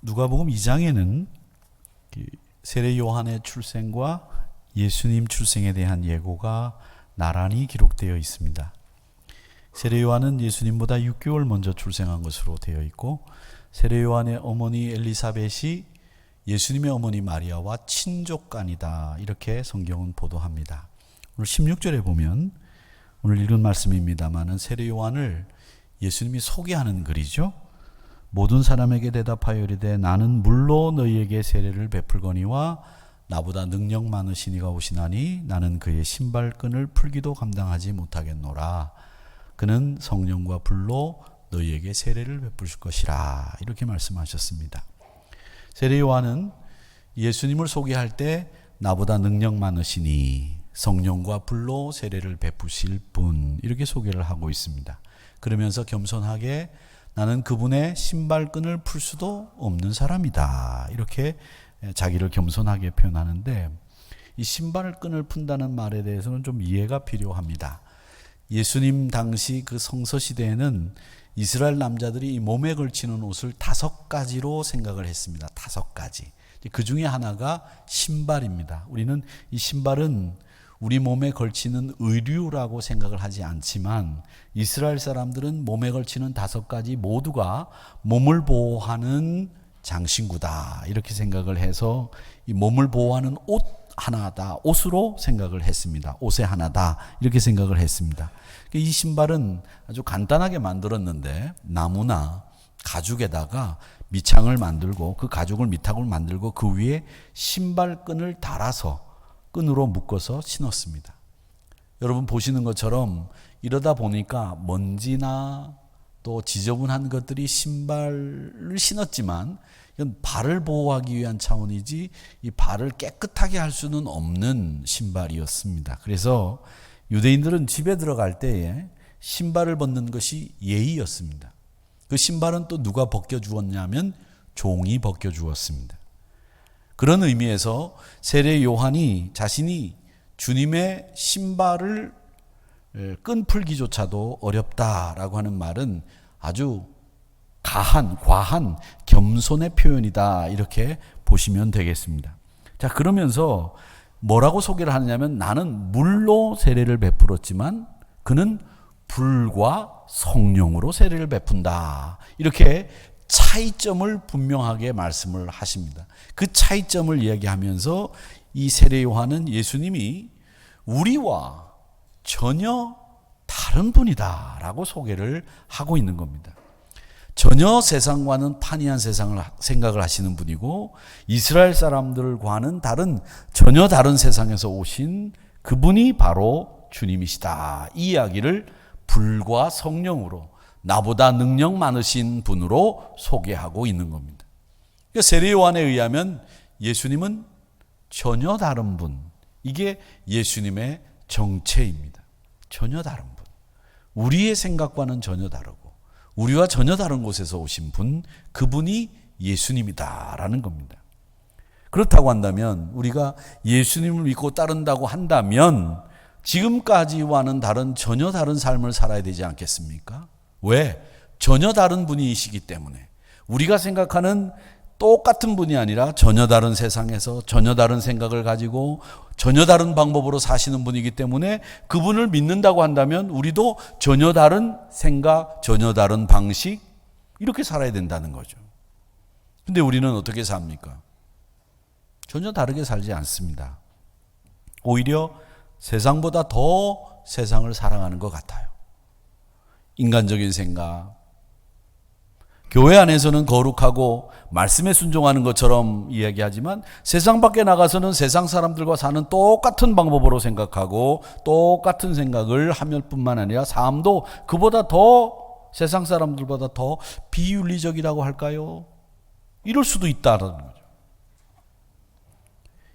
누가복음 2장에는 세례 요한의 출생과 예수님 출생에 대한 예고가 나란히 기록되어 있습니다. 세례 요한은 예수님보다 6개월 먼저 출생한 것으로 되어 있고, 세례 요한의 어머니 엘리사벳이 예수님의 어머니 마리아와 친족간이다, 이렇게 성경은 보도합니다. 오늘 16절에 보면, 오늘 읽은 말씀입니다마는 세례 요한을 예수님이 소개하는 글이죠. 모든 사람에게 대답하여 이르되 나는 물로 너희에게 세례를 베풀거니와 나보다 능력 많으신 이가 오시나니 나는 그의 신발끈을 풀기도 감당하지 못하겠노라. 그는 성령과 불로 너희에게 세례를 베푸실 것이라, 이렇게 말씀하셨습니다. 세례 요한은 예수님을 소개할 때 나보다 능력 많으시니 성령과 불로 세례를 베푸실 분, 이렇게 소개를 하고 있습니다. 그러면서 겸손하게 나는 그분의 신발끈을 풀 수도 없는 사람이다, 이렇게 자기를 겸손하게 표현하는데, 이 신발끈을 푼다는 말에 대해서는 좀 이해가 필요합니다. 예수님 당시 그 성서시대에는 이스라엘 남자들이 이 몸에 걸치는 옷을 5가지로 생각을 했습니다. 5가지. 그 중에 하나가 신발입니다. 우리는 이 신발은 우리 몸에 걸치는 의류라고 생각을 하지 않지만, 이스라엘 사람들은 몸에 걸치는 5가지 모두가 몸을 보호하는 장신구다, 이렇게 생각을 해서 이 몸을 보호하는 옷 하나다, 옷으로 생각을 했습니다. 옷의 하나다, 이렇게 생각을 했습니다. 이 신발은 아주 간단하게 만들었는데, 나무나 가죽에다가 밑창을 만들고 그 가죽을 밑창을 만들고 그 위에 신발끈을 달아서 끈으로 묶어서 신었습니다. 여러분 보시는 것처럼 이러다 보니까 먼지나 또 지저분한 것들이 신발을 신었지만 이건 발을 보호하기 위한 차원이지 이 발을 깨끗하게 할 수는 없는 신발이었습니다. 그래서 유대인들은 집에 들어갈 때에 신발을 벗는 것이 예의였습니다. 그 신발은 또 누가 벗겨주었냐면 종이 벗겨주었습니다. 그런 의미에서 세례 요한이 자신이 주님의 신발을 끈 풀기조차도 어렵다라고 하는 말은 아주 과한 겸손의 표현이다, 이렇게 보시면 되겠습니다. 자, 그러면서 뭐라고 소개를 하느냐면 나는 물로 세례를 베풀었지만 그는 불과 성령으로 세례를 베푼다, 이렇게 차이점을 분명하게 말씀을 하십니다. 그 차이점을 이야기하면서 이 세례 요한은 예수님이 우리와 전혀 다른 분이다 라고 소개를 하고 있는 겁니다. 전혀 세상과는 판이한 세상을 생각을 하시는 분이고, 이스라엘 사람들과는 전혀 다른 세상에서 오신 그분이 바로 주님이시다, 이 이야기를 불과 성령으로 나보다 능력 많으신 분으로 소개하고 있는 겁니다. 그러니까 세례 요한에 의하면 예수님은 전혀 다른 분, 이게 예수님의 정체입니다. 전혀 다른 분, 우리의 생각과는 전혀 다르고 우리와 전혀 다른 곳에서 오신 분, 그분이 예수님이다라는 겁니다. 그렇다고 한다면, 우리가 예수님을 믿고 따른다고 한다면 지금까지와는 전혀 다른 삶을 살아야 되지 않겠습니까? 왜? 전혀 다른 분이시기 때문에. 우리가 생각하는 똑같은 분이 아니라 전혀 다른 세상에서 전혀 다른 생각을 가지고 전혀 다른 방법으로 사시는 분이기 때문에 그분을 믿는다고 한다면 우리도 전혀 다른 생각, 전혀 다른 방식, 이렇게 살아야 된다는 거죠. 근데 우리는 어떻게 삽니까? 전혀 다르게 살지 않습니다. 오히려 세상보다 더 세상을 사랑하는 것 같아요. 인간적인 생각, 교회 안에서는 거룩하고 말씀에 순종하는 것처럼 이야기하지만 세상 밖에 나가서는 세상 사람들과 사는 똑같은 방법으로 생각하고 똑같은 생각을 하면 뿐만 아니라 삶도 그보다 더, 세상 사람들보다 더 비윤리적이라고 할까요? 이럴 수도 있다는 거죠.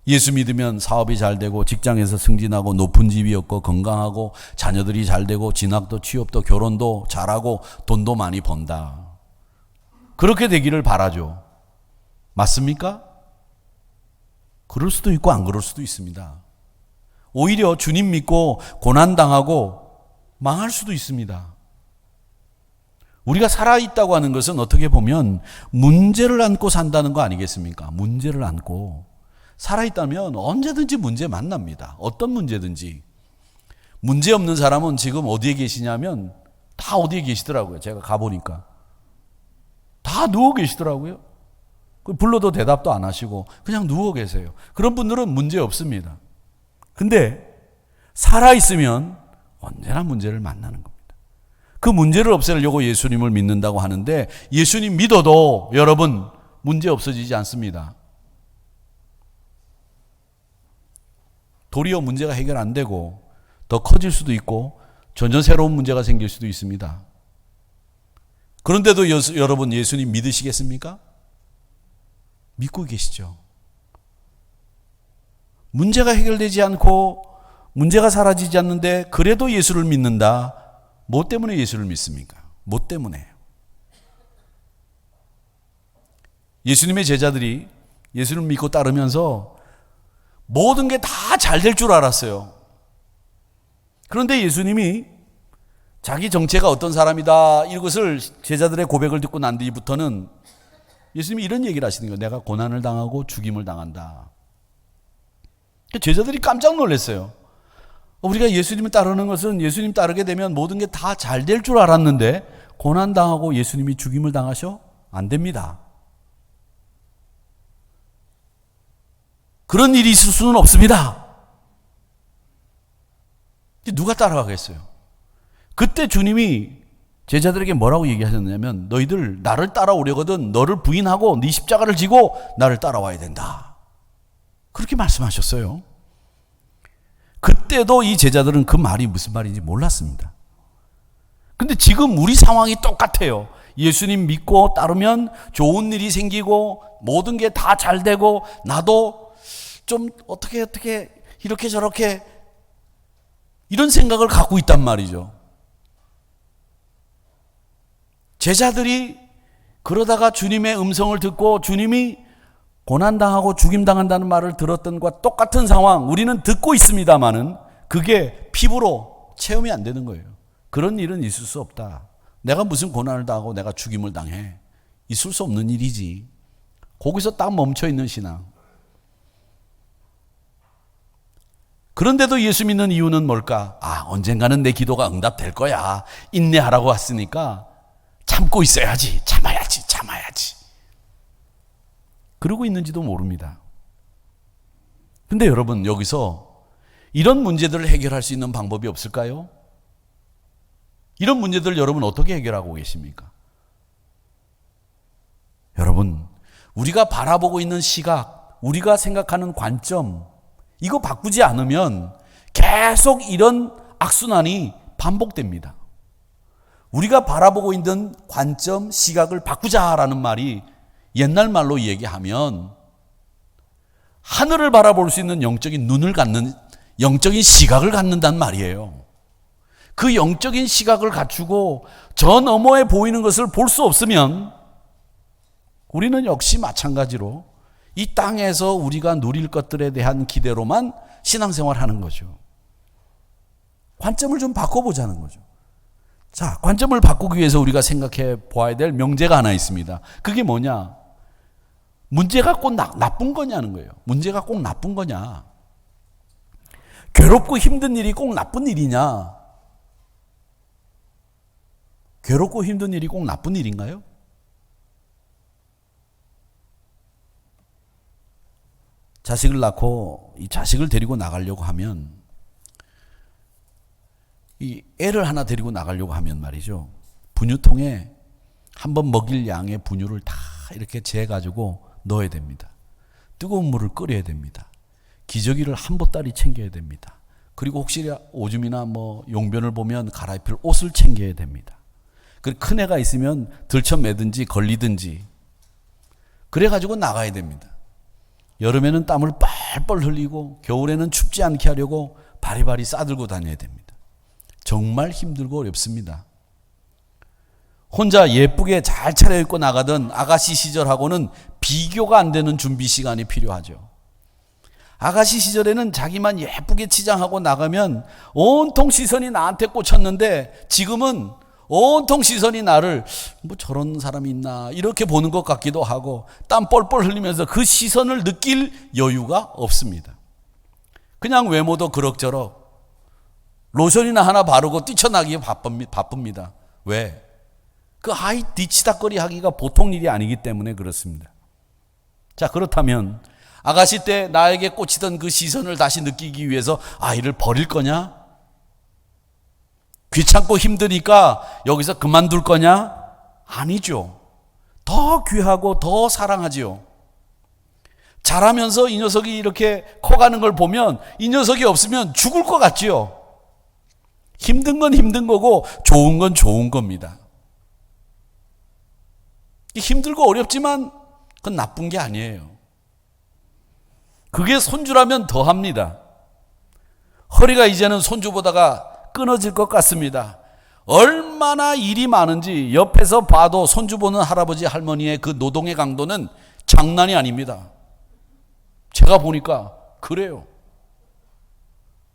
예수 믿으면 사업이 잘 되고 직장에서 승진하고 높은 집이 없고 건강하고 자녀들이 잘 되고 진학도 취업도 결혼도 잘하고 돈도 많이 번다, 그렇게 되기를 바라죠. 맞습니까? 그럴 수도 있고 안 그럴 수도 있습니다. 오히려 주님 믿고 고난당하고 망할 수도 있습니다. 우리가 살아있다고 하는 것은 어떻게 보면 문제를 안고 산다는 거 아니겠습니까? 문제를 안고 살아있다면 언제든지 문제 만납니다. 어떤 문제든지. 문제 없는 사람은 지금 어디에 계시냐면 다 어디에 계시더라고요. 제가 가보니까. 다 누워 계시더라고요. 불러도 대답도 안 하시고 그냥 누워 계세요. 그런 분들은 문제 없습니다. 근데 살아있으면 언제나 문제를 만나는 겁니다. 그 문제를 없애려고 예수님을 믿는다고 하는데 예수님 믿어도 여러분 문제 없어지지 않습니다. 도리어 문제가 해결 안 되고 더 커질 수도 있고 전혀 새로운 문제가 생길 수도 있습니다. 그런데도 여러분 예수님 믿으시겠습니까? 믿고 계시죠. 문제가 해결되지 않고 문제가 사라지지 않는데 그래도 예수를 믿는다. 뭐 때문에 예수를 믿습니까? 뭐 때문에? 예수님의 제자들이 예수를 믿고 따르면서 모든 게 다 잘 될 줄 알았어요. 그런데 예수님이 자기 정체가 어떤 사람이다 이것을 제자들의 고백을 듣고 난 뒤부터는 예수님이 이런 얘기를 하시는 거예요. 내가 고난을 당하고 죽임을 당한다. 제자들이 깜짝 놀랐어요. 우리가 예수님을 따르는 것은 예수님 따르게 되면 모든 게 다 잘 될 줄 알았는데 고난당하고 예수님이 죽임을 당하셔? 안 됩니다. 그런 일이 있을 수는 없습니다. 누가 따라가겠어요? 그때 주님이 제자들에게 뭐라고 얘기하셨냐면 너희들 나를 따라오려거든 너를 부인하고 네 십자가를 지고 나를 따라와야 된다. 그렇게 말씀하셨어요. 그때도 이 제자들은 그 말이 무슨 말인지 몰랐습니다. 근데 지금 우리 상황이 똑같아요. 예수님 믿고 따르면 좋은 일이 생기고 모든 게 다 잘 되고 나도 좀 어떻게 이렇게 저렇게 이런 생각을 갖고 있단 말이죠. 제자들이 그러다가 주님의 음성을 듣고 주님이 고난당하고 죽임당한다는 말을 들었던 것과 똑같은 상황 우리는 듣고 있습니다마는 그게 피부로 체험이 안 되는 거예요. 그런 일은 있을 수 없다. 내가 무슨 고난을 당하고 내가 죽임을 당해. 있을 수 없는 일이지. 거기서 딱 멈춰 있는 신앙. 그런데도 예수 믿는 이유는 뭘까? 언젠가는 내 기도가 응답될 거야. 인내하라고 했으니까 참고 있어야지. 참아야지. 그러고 있는지도 모릅니다. 근데 여러분 여기서 이런 문제들을 해결할 수 있는 방법이 없을까요? 이런 문제들 여러분 어떻게 해결하고 계십니까? 여러분 우리가 바라보고 있는 시각, 우리가 생각하는 관점 이거 바꾸지 않으면 계속 이런 악순환이 반복됩니다. 우리가 바라보고 있는 관점, 시각을 바꾸자라는 말이 옛날 말로 얘기하면 하늘을 바라볼 수 있는 영적인 눈을 갖는 영적인 시각을 갖는단 말이에요. 그 영적인 시각을 갖추고 저 너머에 보이는 것을 볼 수 없으면 우리는 역시 마찬가지로 이 땅에서 우리가 누릴 것들에 대한 기대로만 신앙생활하는 거죠. 관점을 좀 바꿔보자는 거죠. 자, 관점을 바꾸기 위해서 우리가 생각해 보아야 될 명제가 하나 있습니다. 그게 뭐냐? 문제가 꼭 나쁜 거냐는 거예요. 문제가 꼭 나쁜 거냐? 괴롭고 힘든 일이 꼭 나쁜 일이냐? 괴롭고 힘든 일이 꼭 나쁜 일인가요? 자식을 낳고 이 자식을 데리고 나가려고 하면 이 애를 하나 데리고 나가려고 하면 말이죠. 분유통에 한번 먹일 양의 분유를 다 이렇게 재가지고 넣어야 됩니다. 뜨거운 물을 끓여야 됩니다. 기저귀를 한 보따리 챙겨야 됩니다. 그리고 혹시 오줌이나 용변을 보면 갈아입힐 옷을 챙겨야 됩니다. 그리고 큰 애가 있으면 들쳐매든지 걸리든지 그래가지고 나가야 됩니다. 여름에는 땀을 뻘뻘 흘리고 겨울에는 춥지 않게 하려고 바리바리 싸들고 다녀야 됩니다. 정말 힘들고 어렵습니다. 혼자 예쁘게 잘 차려입고 나가던 아가씨 시절하고는 비교가 안 되는 준비 시간이 필요하죠. 아가씨 시절에는 자기만 예쁘게 치장하고 나가면 온통 시선이 나한테 꽂혔는데 지금은 온통 시선이 나를 뭐 저런 사람이 있나 이렇게 보는 것 같기도 하고 땀 뻘뻘 흘리면서 그 시선을 느낄 여유가 없습니다. 그냥 외모도 그럭저럭 로션이나 하나 바르고 뛰쳐나기에 바쁩니다. 왜? 그 아이 뒤치다거리 하기가 보통 일이 아니기 때문에 그렇습니다. 자, 그렇다면 아가씨 때 나에게 꽂히던 그 시선을 다시 느끼기 위해서 아이를 버릴 거냐? 귀찮고 힘드니까 여기서 그만둘 거냐? 아니죠. 더 귀하고 더 사랑하지요. 자라면서 이 녀석이 이렇게 커가는 걸 보면 이 녀석이 없으면 죽을 것 같지요. 힘든 건 힘든 거고 좋은 건 좋은 겁니다. 힘들고 어렵지만 그건 나쁜 게 아니에요. 그게 손주라면 더 합니다. 허리가 이제는 손주보다가 끊어질 것 같습니다. 얼마나 일이 많은지 옆에서 봐도 손주 보는 할아버지 할머니의 그 노동의 강도는 장난이 아닙니다. 제가 보니까 그래요.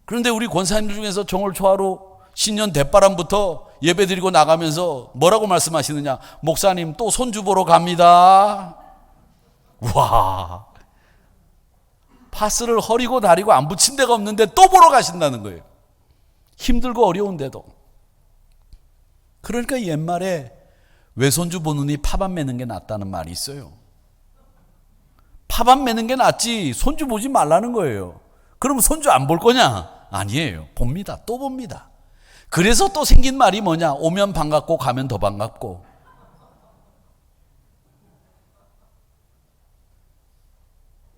그런데 우리 권사님들 중에서 정월초하루 신년 대바람부터 예배드리고 나가면서 뭐라고 말씀하시느냐? 목사님 또 손주 보러 갑니다. 와, 파스를 허리고 다리고 안 붙인 데가 없는데 또 보러 가신다는 거예요. 힘들고 어려운데도. 그러니까 옛말에 외손주 보느니 팝안 매는 게 낫다는 말이 있어요. 팝안 매는 게 낫지 손주 보지 말라는 거예요. 그럼 손주 안 볼 거냐? 아니에요. 봅니다. 또 봅니다. 그래서 또 생긴 말이 뭐냐? 오면 반갑고 가면 더 반갑고.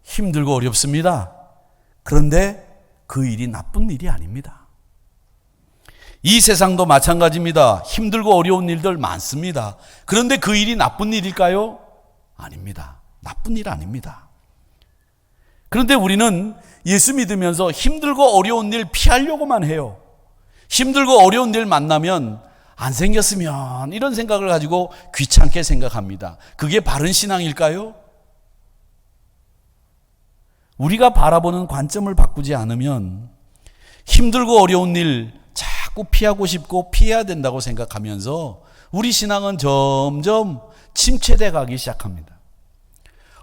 힘들고 어렵습니다. 그런데 그 일이 나쁜 일이 아닙니다. 이 세상도 마찬가지입니다. 힘들고 어려운 일들 많습니다. 그런데 그 일이 나쁜 일일까요? 아닙니다. 나쁜 일 아닙니다. 그런데 우리는 예수 믿으면서 힘들고 어려운 일 피하려고만 해요. 힘들고 어려운 일 만나면 안 생겼으면 이런 생각을 가지고 귀찮게 생각합니다. 그게 바른 신앙일까요? 우리가 바라보는 관점을 바꾸지 않으면 힘들고 어려운 일 자꾸 피하고 싶고 피해야 된다고 생각하면서 우리 신앙은 점점 침체돼 가기 시작합니다.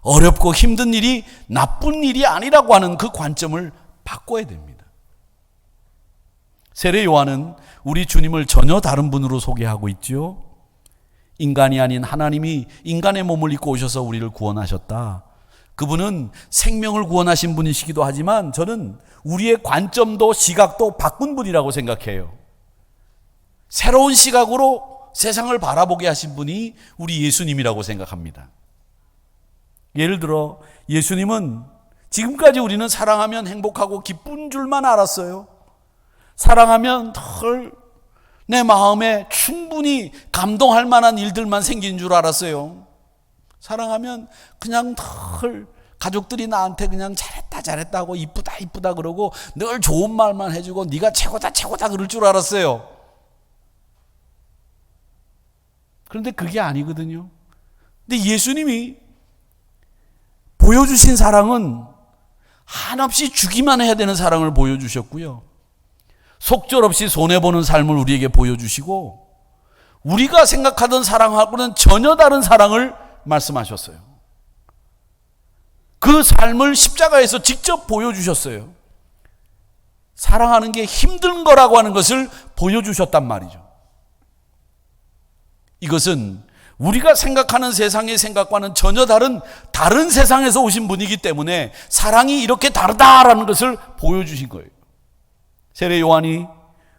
어렵고 힘든 일이 나쁜 일이 아니라고 하는 그 관점을 바꿔야 됩니다. 세례 요한은 우리 주님을 전혀 다른 분으로 소개하고 있죠. 인간이 아닌 하나님이 인간의 몸을 입고 오셔서 우리를 구원하셨다. 그분은 생명을 구원하신 분이시기도 하지만 저는 우리의 관점도 시각도 바꾼 분이라고 생각해요. 새로운 시각으로 세상을 바라보게 하신 분이 우리 예수님이라고 생각합니다. 예를 들어 예수님은 지금까지 우리는 사랑하면 행복하고 기쁜 줄만 알았어요. 사랑하면 덜 내 마음에 충분히 감동할 만한 일들만 생긴 줄 알았어요. 사랑하면 그냥 덜 가족들이 나한테 그냥 잘했다 하고 이쁘다 그러고 늘 좋은 말만 해주고 네가 최고다 그럴 줄 알았어요. 그런데 그게 아니거든요. 근데 예수님이 보여주신 사랑은 한없이 주기만 해야 되는 사랑을 보여주셨고요. 속절없이 손해보는 삶을 우리에게 보여주시고 우리가 생각하던 사랑하고는 전혀 다른 사랑을 말씀하셨어요. 그 삶을 십자가에서 직접 보여주셨어요. 사랑하는 게 힘든 거라고 하는 것을 보여주셨단 말이죠. 이것은 우리가 생각하는 세상의 생각과는 전혀 다른 세상에서 오신 분이기 때문에 사랑이 이렇게 다르다라는 것을 보여주신 거예요. 세례 요한이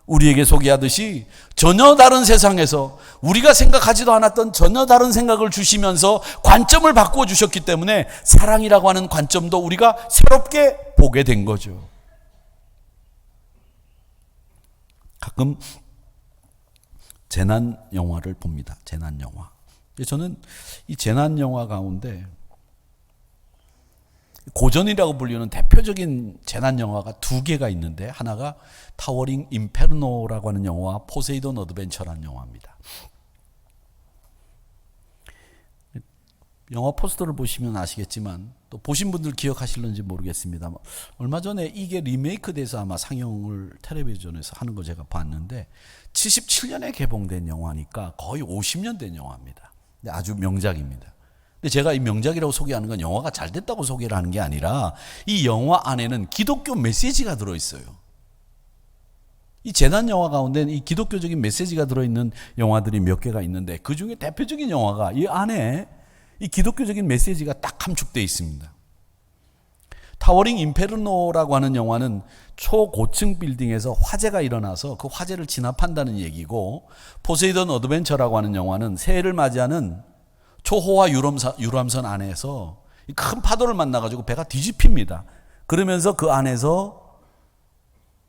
우리에게 소개하듯이 전혀 다른 세상에서 우리가 생각하지도 않았던 전혀 다른 생각을 주시면서 관점을 바꾸어 주셨기 때문에 사랑이라고 하는 관점도 우리가 새롭게 보게 된 거죠. 가끔 재난 영화를 봅니다. 재난 영화. 저는 이 재난 영화 가운데 고전이라고 불리는 대표적인 재난 영화가 두 개가 있는데 하나가 타워링 인페르노라고 하는 영화와 포세이돈 어드벤처라는 영화입니다. 영화 포스터를 보시면 아시겠지만 또 보신 분들 기억하실는지 모르겠습니다. 얼마 전에 이게 리메이크 돼서 아마 상영을 텔레비전에서 하는 거 제가 봤는데 77년에 개봉된 영화니까 거의 50년 된 영화입니다. 근데 아주 명작입니다. 근데 제가 이 명작이라고 소개하는 건 영화가 잘 됐다고 소개를 하는 게 아니라 이 영화 안에는 기독교 메시지가 들어있어요. 이 재난 영화 가운데는 이 기독교적인 메시지가 들어있는 영화들이 몇 개가 있는데 그 중에 대표적인 영화가 이 안에 이 기독교적인 메시지가 딱 함축되어 있습니다. 타워링 인페르노라고 하는 영화는 초고층 빌딩에서 화재가 일어나서 그 화재를 진압한다는 얘기고, 포세이돈 어드벤처라고 하는 영화는 새해를 맞이하는 초호화 유람선 안에서 큰 파도를 만나가지고 배가 뒤집힙니다. 그러면서 그 안에서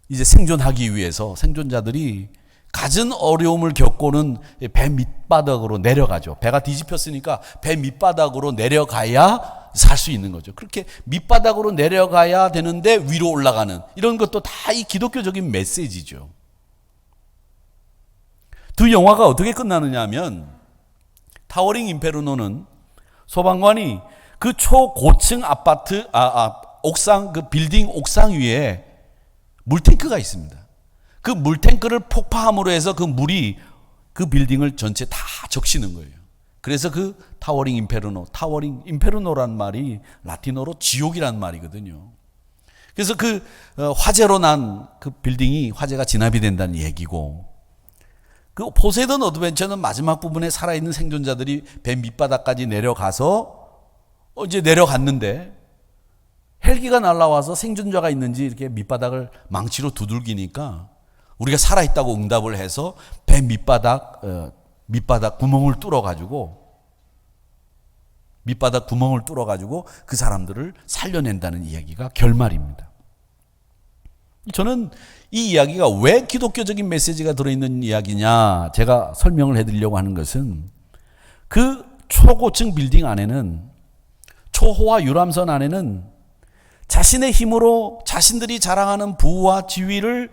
이제 생존하기 위해서 생존자들이 갖은 어려움을 겪고는 배 밑바닥으로 내려가죠. 배가 뒤집혔으니까 배 밑바닥으로 내려가야 살 수 있는 거죠. 그렇게 밑바닥으로 내려가야 되는데 위로 올라가는, 이런 것도 다 이 기독교적인 메시지죠. 두 영화가 어떻게 끝나느냐 하면, 타워링 인페르노는 소방관이 그 초고층 아파트 옥상, 그 빌딩 옥상 위에 물탱크가 있습니다. 그 물탱크를 폭파함으로 해서 그 물이 그 빌딩을 전체 다 적시는 거예요. 그래서 그 타워링 인페르노란 말이 라틴어로 지옥이란 말이거든요. 그래서 그 화재로 난 그 빌딩이 화재가 진압이 된다는 얘기고, 그 포세이돈 어드벤처는 마지막 부분에 살아있는 생존자들이 배 밑바닥까지 내려가서 이제 내려갔는데 헬기가 날아와서 생존자가 있는지 이렇게 밑바닥을 망치로 두들기니까 우리가 살아있다고 응답을 해서 배 밑바닥 구멍을 뚫어가지고 그 사람들을 살려낸다는 이야기가 결말입니다. 저는 이 이야기가 왜 기독교적인 메시지가 들어있는 이야기냐, 제가 설명을 해드리려고 하는 것은, 그 초고층 빌딩 안에는, 초호화 유람선 안에는 자신의 힘으로 자신들이 자랑하는 부와 지위를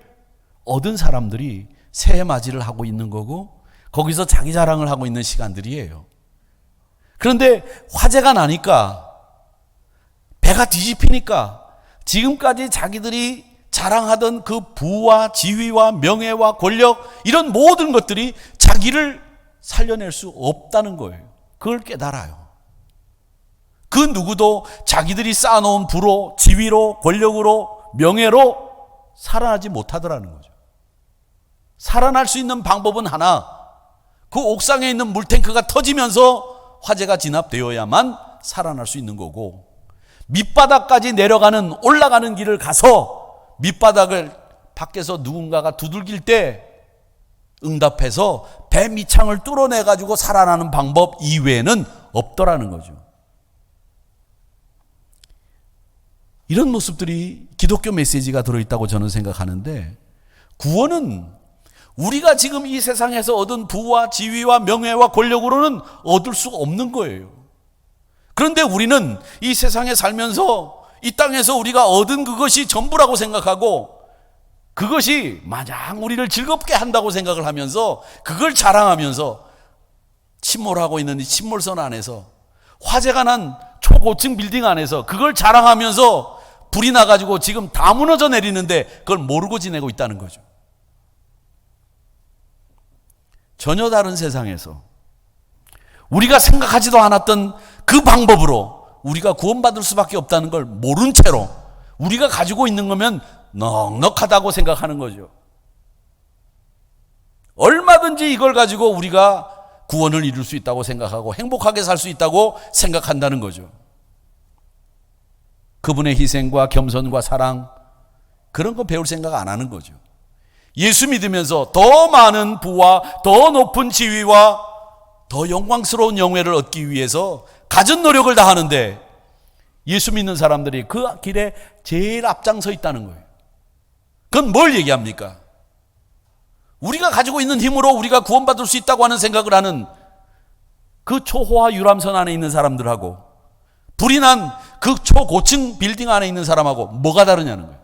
얻은 사람들이 새해 맞이를 하고 있는 거고, 거기서 자기 자랑을 하고 있는 시간들이에요. 그런데 화재가 나니까, 배가 뒤집히니까 지금까지 자기들이 자랑하던 그 부와 지위와 명예와 권력, 이런 모든 것들이 자기를 살려낼 수 없다는 거예요. 그걸 깨달아요. 그 누구도 자기들이 쌓아놓은 부로, 지위로, 권력으로, 명예로 살아나지 못하더라는 거죠. 살아날 수 있는 방법은 하나, 그 옥상에 있는 물탱크가 터지면서 화재가 진압되어야만 살아날 수 있는 거고, 밑바닥까지 올라가는 길을 가서 밑바닥을 밖에서 누군가가 두들길 때 응답해서 배 밑창을 뚫어내가지고 살아나는 방법 이외에는 없더라는 거죠. 이런 모습들이 기독교 메시지가 들어있다고 저는 생각하는데, 구원은 우리가 지금 이 세상에서 얻은 부와 지위와 명예와 권력으로는 얻을 수 없는 거예요. 그런데 우리는 이 세상에 살면서 이 땅에서 우리가 얻은 그것이 전부라고 생각하고, 그것이 마냥 우리를 즐겁게 한다고 생각을 하면서 그걸 자랑하면서 침몰하고 있는 이 침몰선 안에서, 화재가 난 초고층 빌딩 안에서 그걸 자랑하면서 불이 나가지고 지금 다 무너져 내리는데 그걸 모르고 지내고 있다는 거죠. 전혀 다른 세상에서 우리가 생각하지도 않았던 그 방법으로 우리가 구원받을 수밖에 없다는 걸 모른 채로 우리가 가지고 있는 거면 넉넉하다고 생각하는 거죠. 얼마든지 이걸 가지고 우리가 구원을 이룰 수 있다고 생각하고 행복하게 살 수 있다고 생각한다는 거죠. 그분의 희생과 겸손과 사랑, 그런 거 배울 생각 안 하는 거죠. 예수 믿으면서 더 많은 부와 더 높은 지위와 더 영광스러운 영예를 얻기 위해서 갖은 노력을 다 하는데, 예수 믿는 사람들이 그 길에 제일 앞장서 있다는 거예요. 그건 뭘 얘기합니까? 우리가 가지고 있는 힘으로 우리가 구원받을 수 있다고 하는 생각을 하는 그 초호화 유람선 안에 있는 사람들하고, 불이 난 그 초고층 빌딩 안에 있는 사람하고 뭐가 다르냐는 거예요.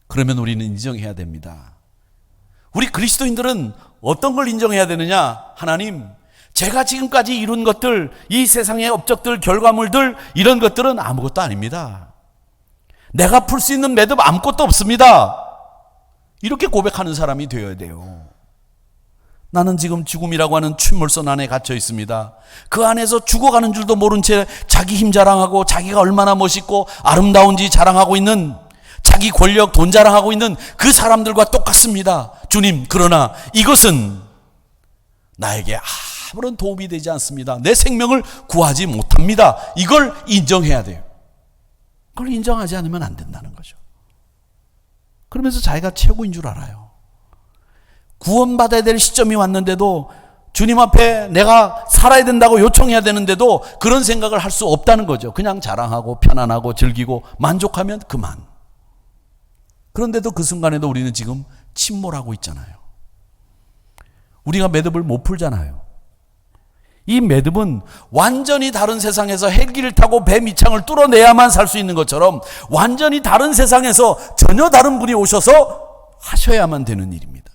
그러면 우리는 인정해야 됩니다. 우리 그리스도인들은 어떤 걸 인정해야 되느냐? 하나님, 제가 지금까지 이룬 것들, 이 세상의 업적들, 결과물들, 이런 것들은 아무것도 아닙니다. 내가 풀 수 있는 매듭 아무것도 없습니다. 이렇게 고백하는 사람이 되어야 돼요. 나는 지금 죽음이라고 하는 침몰선 안에 갇혀 있습니다. 그 안에서 죽어가는 줄도 모른 채 자기 힘 자랑하고 자기가 얼마나 멋있고 아름다운지 자랑하고 있는, 자기 권력, 돈 자랑하고 있는 그 사람들과 똑같습니다. 주님, 그러나 이것은 나에게 아무런 도움이 되지 않습니다. 내 생명을 구하지 못합니다. 이걸 인정해야 돼요. 그걸 인정하지 않으면 안 된다는 거죠. 그러면서 자기가 최고인 줄 알아요. 구원받아야 될 시점이 왔는데도, 주님 앞에 내가 살아야 된다고 요청해야 되는데도 그런 생각을 할 수 없다는 거죠. 그냥 자랑하고 편안하고 즐기고 만족하면 그만. 그런데도 그 순간에도 우리는 지금 침몰하고 있잖아요. 우리가 매듭을 못 풀잖아요. 이 매듭은 완전히 다른 세상에서 헬기를 타고 배 밑창을 뚫어내야만 살 수 있는 것처럼 완전히 다른 세상에서 전혀 다른 분이 오셔서 하셔야만 되는 일입니다.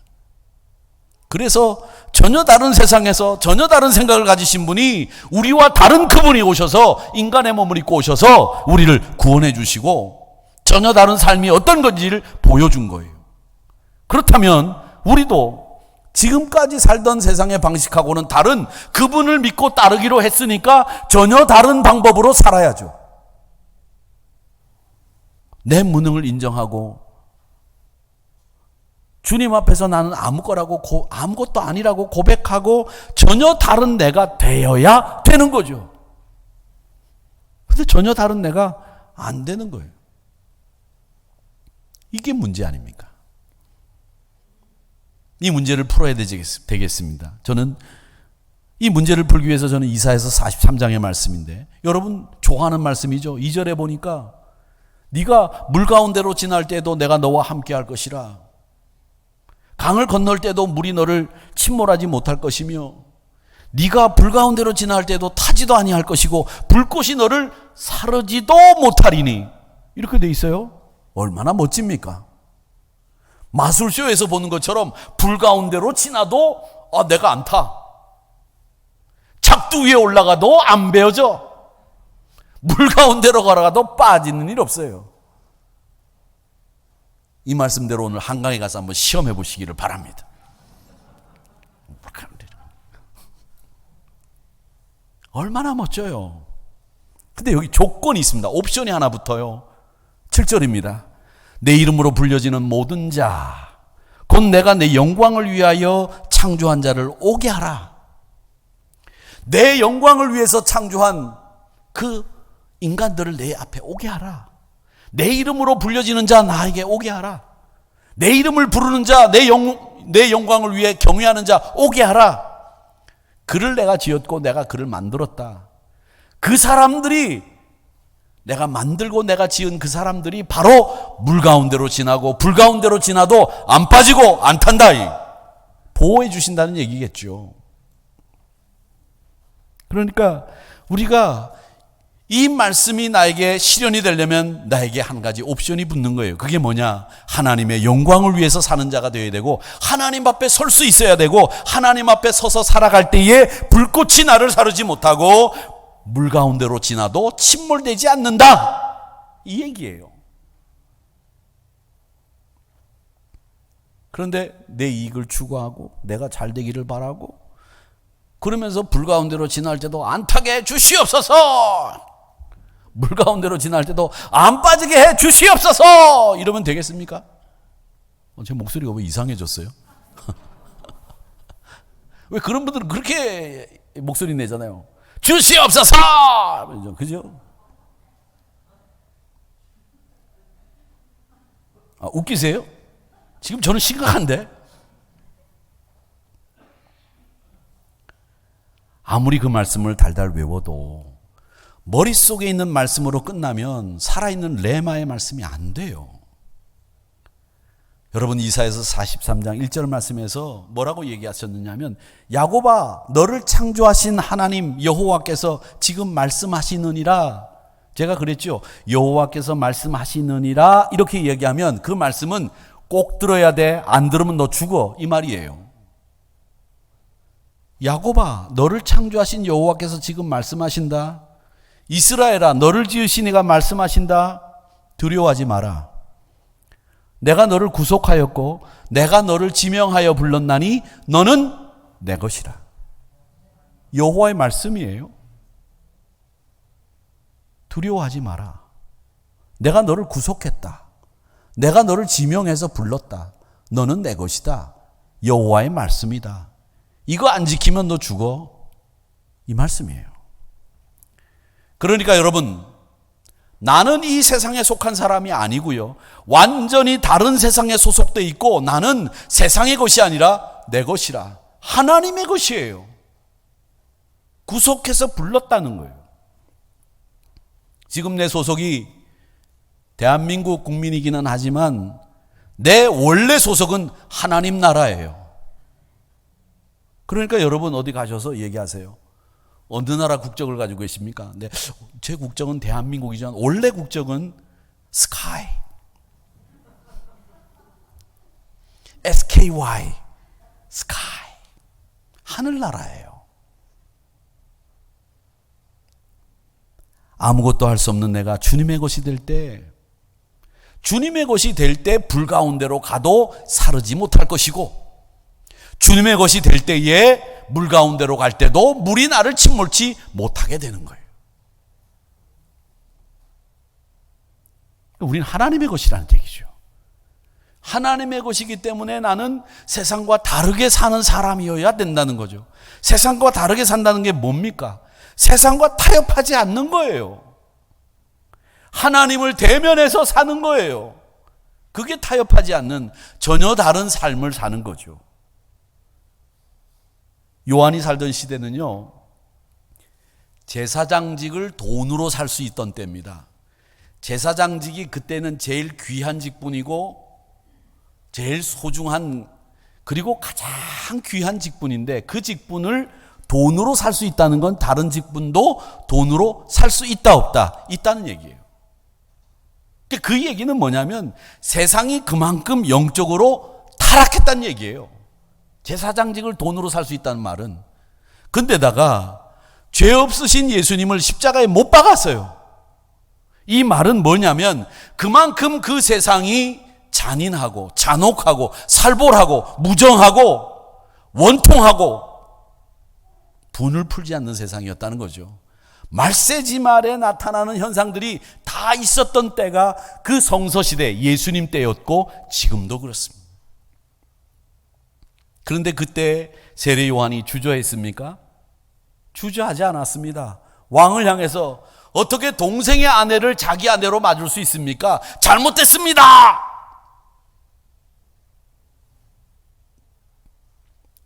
그래서 전혀 다른 세상에서 전혀 다른 생각을 가지신 분이, 우리와 다른 그분이 오셔서 인간의 몸을 입고 오셔서 우리를 구원해 주시고 전혀 다른 삶이 어떤 건지를 보여준 거예요. 그렇다면 우리도 지금까지 살던 세상의 방식하고는 다른 그분을 믿고 따르기로 했으니까 전혀 다른 방법으로 살아야죠. 내 무능을 인정하고 주님 앞에서 나는 아무것도 아니라고 고백하고 전혀 다른 내가 되어야 되는 거죠. 그런데 전혀 다른 내가 안 되는 거예요. 이게 문제 아닙니까? 이 문제를 풀어야 되겠습니다. 저는 이 문제를 풀기 위해서 저는 이사야서 43장의 말씀인데, 여러분 좋아하는 말씀이죠. 2절에 보니까 네가 물 가운데로 지날 때도 내가 너와 함께 할 것이라. 강을 건널 때도 물이 너를 침몰하지 못할 것이며, 네가 불 가운데로 지날 때도 타지도 아니할 것이고 불꽃이 너를 사르지도 못하리니. 이렇게 돼 있어요. 얼마나 멋집니까? 마술쇼에서 보는 것처럼 불 가운데로 지나도 내가 안 타. 작두 위에 올라가도 안 베어져. 물 가운데로 걸어가도 빠지는 일 없어요. 이 말씀대로 오늘 한강에 가서 한번 시험해 보시기를 바랍니다. 얼마나 멋져요. 근데 여기 조건이 있습니다. 옵션이 하나 붙어요. 7절입니다. 내 이름으로 불려지는 모든 자, 곧 내가 내 영광을 위하여 창조한 자를 오게 하라. 내 영광을 위해서 창조한 그 인간들을 내 앞에 오게 하라. 내 이름으로 불려지는 자 나에게 오게 하라. 내 이름을 부르는 자, 내 영광을 위해 경외하는 자 오게 하라. 그를 내가 지었고 내가 그를 만들었다. 그 사람들이, 내가 만들고 내가 지은 그 사람들이 바로 물 가운데로 지나고 불 가운데로 지나도 안 빠지고 안 탄다. 보호해 주신다는 얘기겠죠. 그러니까 우리가 이 말씀이 나에게 실현이 되려면 나에게 한 가지 옵션이 붙는 거예요. 그게 뭐냐? 하나님의 영광을 위해서 사는 자가 되어야 되고, 하나님 앞에 설 수 있어야 되고, 하나님 앞에 서서 살아갈 때에 불꽃이 나를 사르지 못하고 물 가운데로 지나도 침몰되지 않는다. 이 얘기예요. 그런데 내 이익을 추구하고 내가 잘 되기를 바라고, 그러면서 불 가운데로 지날 때도 안 타게 해 주시옵소서, 물 가운데로 지날 때도 안 빠지게 해 주시옵소서, 이러면 되겠습니까? 제 목소리가 왜 이상해졌어요? 왜 그런 분들은 그렇게 목소리 내잖아요. 주시옵소서! 그죠? 웃기세요? 지금 저는 심각한데? 아무리 그 말씀을 달달 외워도 머릿속에 있는 말씀으로 끝나면 살아있는 레마의 말씀이 안 돼요. 여러분, 이사야서 43장 1절 말씀에서 뭐라고 얘기하셨느냐면, 야곱아 너를 창조하신 하나님 여호와께서 지금 말씀하시느니라. 제가 그랬죠. 여호와께서 말씀하시느니라 이렇게 얘기하면 그 말씀은 꼭 들어야 돼. 안 들으면 너 죽어. 이 말이에요. 야곱아, 너를 창조하신 여호와께서 지금 말씀하신다. 이스라엘아, 너를 지으신 이가 말씀하신다. 두려워하지 마라. 내가 너를 구속하였고 내가 너를 지명하여 불렀나니 너는 내 것이라. 여호와의 말씀이에요. 두려워하지 마라. 내가 너를 구속했다. 내가 너를 지명해서 불렀다. 너는 내 것이다. 여호와의 말씀이다. 이거 안 지키면 너 죽어. 이 말씀이에요. 그러니까 여러분, 나는 이 세상에 속한 사람이 아니고요. 완전히 다른 세상에 소속돼 있고 나는 세상의 것이 아니라 내 것이라. 하나님의 것이에요. 구속해서 불렀다는 거예요. 지금 내 소속이 대한민국 국민이기는 하지만 내 원래 소속은 하나님 나라예요. 그러니까 여러분 어디 가셔서 얘기하세요. 어느 나라 국적을 가지고 계십니까? 네, 제 국적은 대한민국이지만 원래 국적은 스카이, SKY, 스카이, 하늘나라예요. 아무것도 할 수 없는 내가 주님의 것이 될 때, 주님의 것이 될 때 불 가운데로 가도 사르지 못할 것이고, 주님의 것이 될 때에 물 가운데로 갈 때도 물이 나를 침몰치 못하게 되는 거예요. 우리는 하나님의 것이라는 얘기죠. 하나님의 것이기 때문에 나는 세상과 다르게 사는 사람이어야 된다는 거죠. 세상과 다르게 산다는 게 뭡니까? 세상과 타협하지 않는 거예요. 하나님을 대면해서 사는 거예요. 그게 타협하지 않는 전혀 다른 삶을 사는 거죠. 요한이 살던 시대는요, 제사장직을 돈으로 살 수 있던 때입니다. 제사장직이 그때는 제일 귀한 직분이고 제일 소중한, 그리고 가장 귀한 직분인데 그 직분을 돈으로 살 수 있다는 건 다른 직분도 돈으로 살 수 있다 없다? 있다는 얘기예요. 그 얘기는 뭐냐면 세상이 그만큼 영적으로 타락했다는 얘기예요. 제사장직을 돈으로 살 수 있다는 말은. 근데다가 죄 없으신 예수님을 십자가에 못 박았어요. 이 말은 뭐냐면 그만큼 그 세상이 잔인하고 잔혹하고 살벌하고 무정하고 원통하고 분을 풀지 않는 세상이었다는 거죠. 말세지 말에 나타나는 현상들이 다 있었던 때가 그 성서시대 예수님 때였고 지금도 그렇습니다. 그런데 그때 세례 요한이 주저했습니까? 주저하지 않았습니다. 왕을 향해서 어떻게 동생의 아내를 자기 아내로 맞을 수 있습니까? 잘못됐습니다!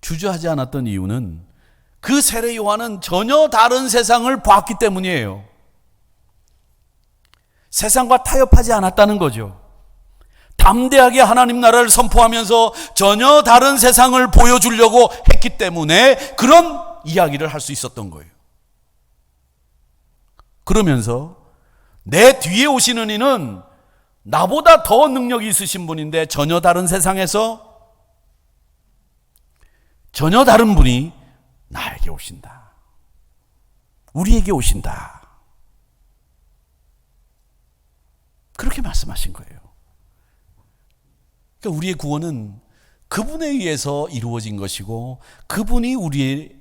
주저하지 않았던 이유는 그 세례 요한은 전혀 다른 세상을 봤기 때문이에요. 세상과 타협하지 않았다는 거죠. 담대하게 하나님 나라를 선포하면서 전혀 다른 세상을 보여주려고 했기 때문에 그런 이야기를 할 수 있었던 거예요. 그러면서 내 뒤에 오시는 이는 나보다 더 능력이 있으신 분인데 전혀 다른 세상에서 전혀 다른 분이 나에게 오신다. 우리에게 오신다. 그렇게 말씀하신 거예요. 그러니까 우리의 구원은 그분에 의해서 이루어진 것이고 그분이 우리의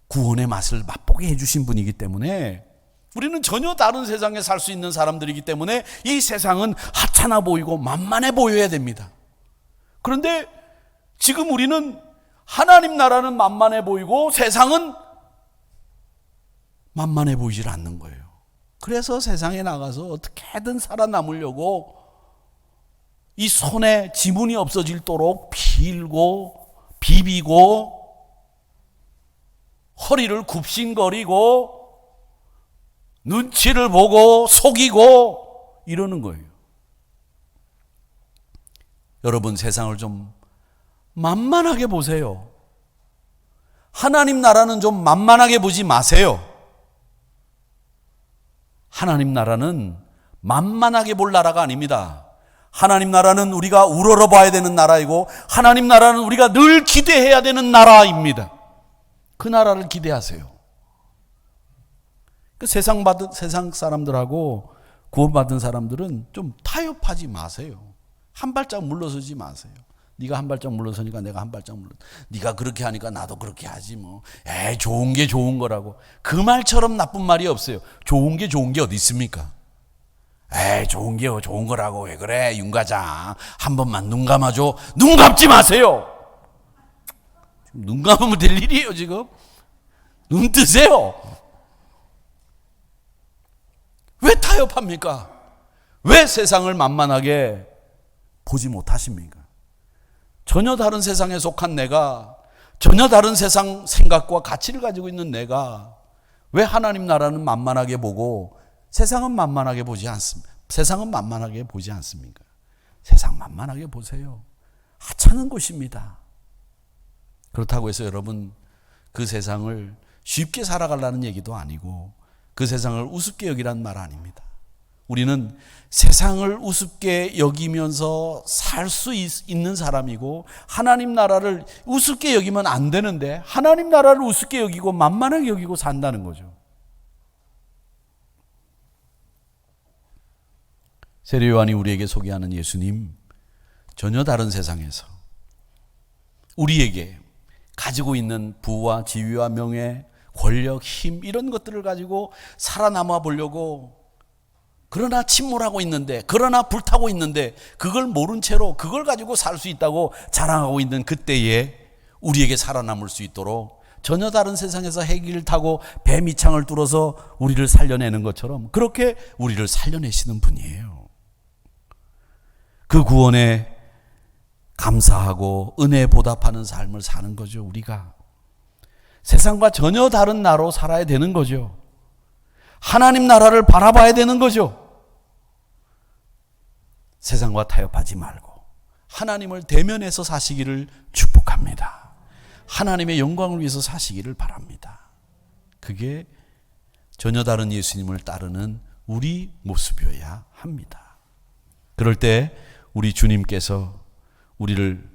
구원의 맛을 맛보게 해주신 분이기 때문에 우리는 전혀 다른 세상에 살 수 있는 사람들이기 때문에 이 세상은 하찮아 보이고 만만해 보여야 됩니다. 그런데 지금 우리는 하나님 나라는 만만해 보이고 세상은 만만해 보이질 않는 거예요. 그래서 세상에 나가서 어떻게든 살아남으려고 이 손에 지문이 없어질도록 빌고 비비고 허리를 굽신거리고 눈치를 보고 속이고 이러는 거예요. 여러분, 세상을 좀 만만하게 보세요. 하나님 나라는 좀 만만하게 보지 마세요. 하나님 나라는 만만하게 볼 나라가 아닙니다. 하나님 나라는 우리가 우러러봐야 되는 나라이고 하나님 나라는 우리가 늘 기대해야 되는 나라입니다. 그 나라를 기대하세요. 그 세상 사람들하고 구원받은 사람들은 좀 타협하지 마세요. 한 발짝 물러서지 마세요. 네가 한 발짝 물러서니까 내가 한 발짝 물러서. 네가 그렇게 하니까 나도 그렇게 하지 뭐. 에이, 좋은 게 좋은 거라고. 그 말처럼 나쁜 말이 없어요. 좋은 게 어디 있습니까? 에이, 좋은 게 좋은 거라고. 왜 그래, 윤 과장. 한 번만 눈 감아줘. 눈 감지 마세요. 눈 감으면 될 일이에요, 지금. 눈 뜨세요. 왜 타협합니까? 왜 세상을 만만하게 보지 못하십니까? 전혀 다른 세상에 속한 내가, 전혀 다른 세상 생각과 가치를 가지고 있는 내가 왜 하나님 나라는 만만하게 보고 세상은 만만하게 보지 않습니까? 세상은 만만하게 보지 않습니까? 세상 만만하게 보세요. 하찮은 곳입니다. 그렇다고 해서 여러분 그 세상을 쉽게 살아가려는 얘기도 아니고 그 세상을 우습게 여기란 말 아닙니다. 우리는 세상을 우습게 여기면서 살 수 있는 사람이고 하나님 나라를 우습게 여기면 안 되는데 하나님 나라를 우습게 여기고 만만하게 여기고 산다는 거죠. 세례 요한이 우리에게 소개하는 예수님, 전혀 다른 세상에서 우리에게 가지고 있는 부와 지위와 명예, 권력, 힘 이런 것들을 가지고 살아남아 보려고 그러나 침몰하고 있는데, 그러나 불타고 있는데 그걸 모른 채로 그걸 가지고 살 수 있다고 자랑하고 있는 그때에 우리에게 살아남을 수 있도록 전혀 다른 세상에서 헬기를 타고 배 밑창을 뚫어서 우리를 살려내는 것처럼 그렇게 우리를 살려내시는 분이에요. 그 구원에 감사하고 은혜에 보답하는 삶을 사는 거죠. 우리가 세상과 전혀 다른 나라로 살아야 되는 거죠. 하나님 나라를 바라봐야 되는 거죠. 세상과 타협하지 말고 하나님을 대면해서 사시기를 축복합니다. 하나님의 영광을 위해서 사시기를 바랍니다. 그게 전혀 다른 예수님을 따르는 우리 모습이어야 합니다. 그럴 때 우리 주님께서 우리를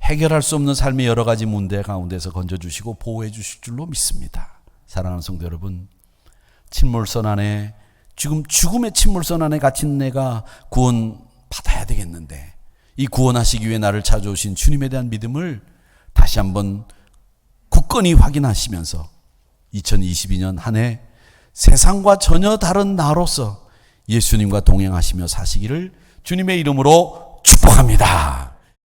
해결할 수 없는 삶의 여러 가지 문제 가운데서 건져주시고 보호해 주실 줄로 믿습니다. 사랑하는 성도 여러분, 침몰선 안에 지금 죽음의 침몰선 안에 갇힌 내가 구원 받아야 되겠는데 이 구원하시기 위해 나를 찾아오신 주님에 대한 믿음을 다시 한번 굳건히 확인하시면서 2022년 한 해 세상과 전혀 다른 나로서 예수님과 동행하시며 사시기를 주님의 이름으로 축복합니다.